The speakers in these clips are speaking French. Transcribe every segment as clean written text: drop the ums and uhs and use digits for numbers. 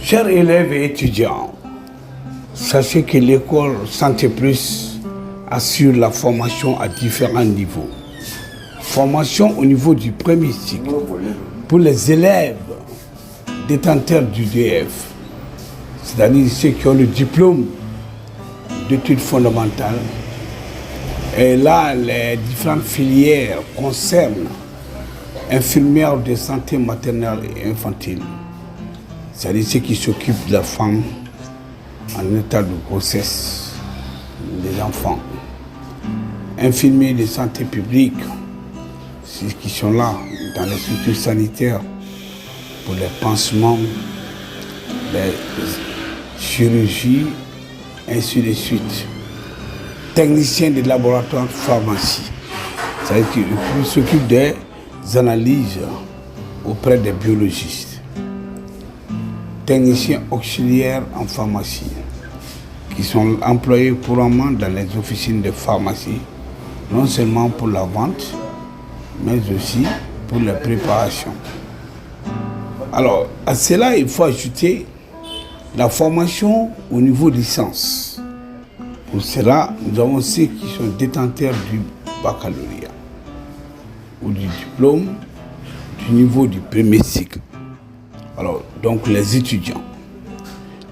Chers élèves et étudiants, sachez que l'école Santé Plus assure la formation à différents niveaux. Formation au niveau du premier cycle pour les élèves détenteurs du DF, c'est-à-dire ceux qui ont le diplôme d'études fondamentales. Et là, les différentes filières concernent infirmières de santé maternelle et infantile, c'est-à-dire ceux qui s'occupent de la femme en état de grossesse, des enfants. Infirmiers de santé publique, ceux qui sont là dans les structures sanitaires pour les pansements, les chirurgies, ainsi de suite. Techniciens de laboratoire de pharmacie, c'est-à-dire qu'ils s'occupent des analyses auprès des biologistes. Techniciens auxiliaires en pharmacie, qui sont employés couramment dans les officines de pharmacie, non seulement pour la vente, mais aussi pour la préparation. Alors, à cela, il faut ajouter la formation au niveau licence. Pour cela, nous avons ceux qui sont détenteurs du baccalauréat ou du diplôme du niveau du premier cycle. Alors, donc les étudiants.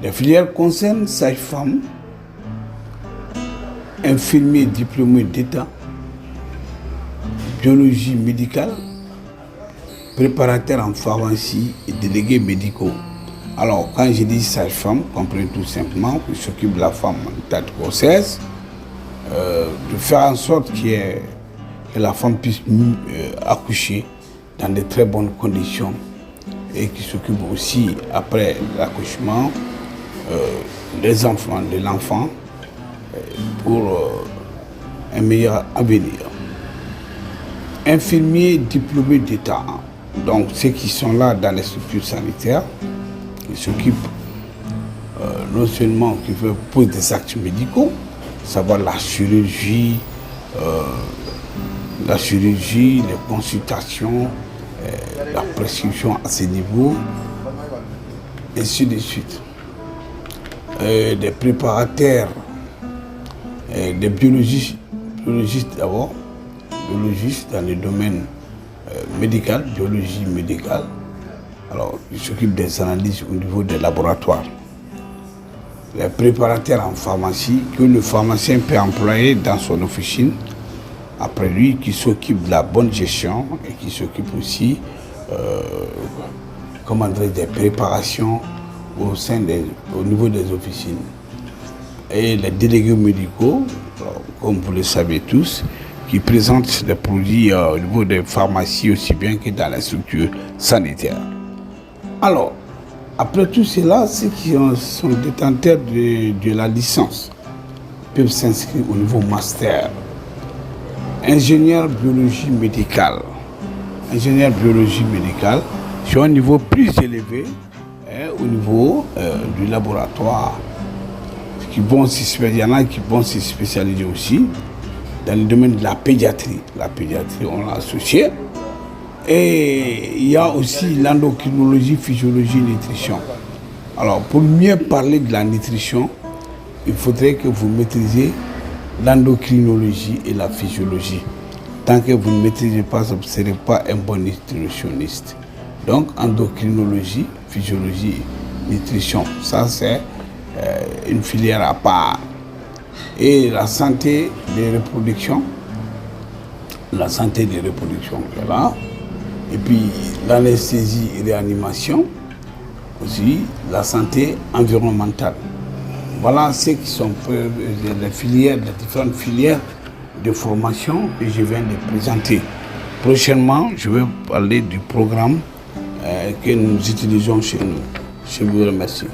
Les filières concernent sages-femmes, infirmiers diplômés d'État, biologie médicale, préparateurs en pharmacie et délégués médicaux. Alors, quand je dis sage-femme, comprenez tout simplement qu'ils s'occupent de la femme en état de grossesse, de faire en sorte que la femme puisse accoucher dans de très bonnes conditions et qui s'occupent aussi, après l'accouchement, des enfants, de l'enfant, pour un meilleur avenir. Infirmiers diplômés d'État, donc ceux qui sont là dans les structures sanitaires, qui s'occupent non seulement qui posent des actes médicaux, savoir la chirurgie, les consultations, la prescription à ces niveaux, et ainsi de suite. Des préparateurs, des biologistes d'abord, biologistes dans le domaine médical, biologie médicale. Alors, ils s'occupent des analyses au niveau des laboratoires. Les préparateurs en pharmacie, que le pharmacien peut employer dans son officine, après lui, qui s'occupe de la bonne gestion et qui s'occupe aussi des préparations au niveau des officines. Et les délégués médicaux, comme vous le savez tous, qui présentent des produits au niveau des pharmacies aussi bien que dans les structures sanitaires. Alors, après tout cela, ceux qui sont détenteurs de la licence peuvent s'inscrire au niveau master. Ingénieur biologie médicale. Ingénieur biologie médicale, sur un niveau plus élevé, au niveau du laboratoire. Il y en a qui vont se spécialiser aussi dans le domaine de la pédiatrie. La pédiatrie, on l'a associé. Et il y a aussi l'endocrinologie, physiologie, nutrition. Alors, pour mieux parler de la nutrition, il faudrait que vous maîtrisiez l'endocrinologie et la physiologie. Tant que vous ne maîtrisez pas ça, vous ne serez pas un bon nutritionniste. Donc, endocrinologie, physiologie, nutrition, ça c'est une filière à part. Et la santé des reproductions, qui est là. Et puis l'anesthésie et réanimation, aussi la santé environnementale. Voilà ce qui sont les différentes filières de formation que je viens de présenter. Prochainement, je vais parler du programme que nous utilisons chez nous. Je vous remercie.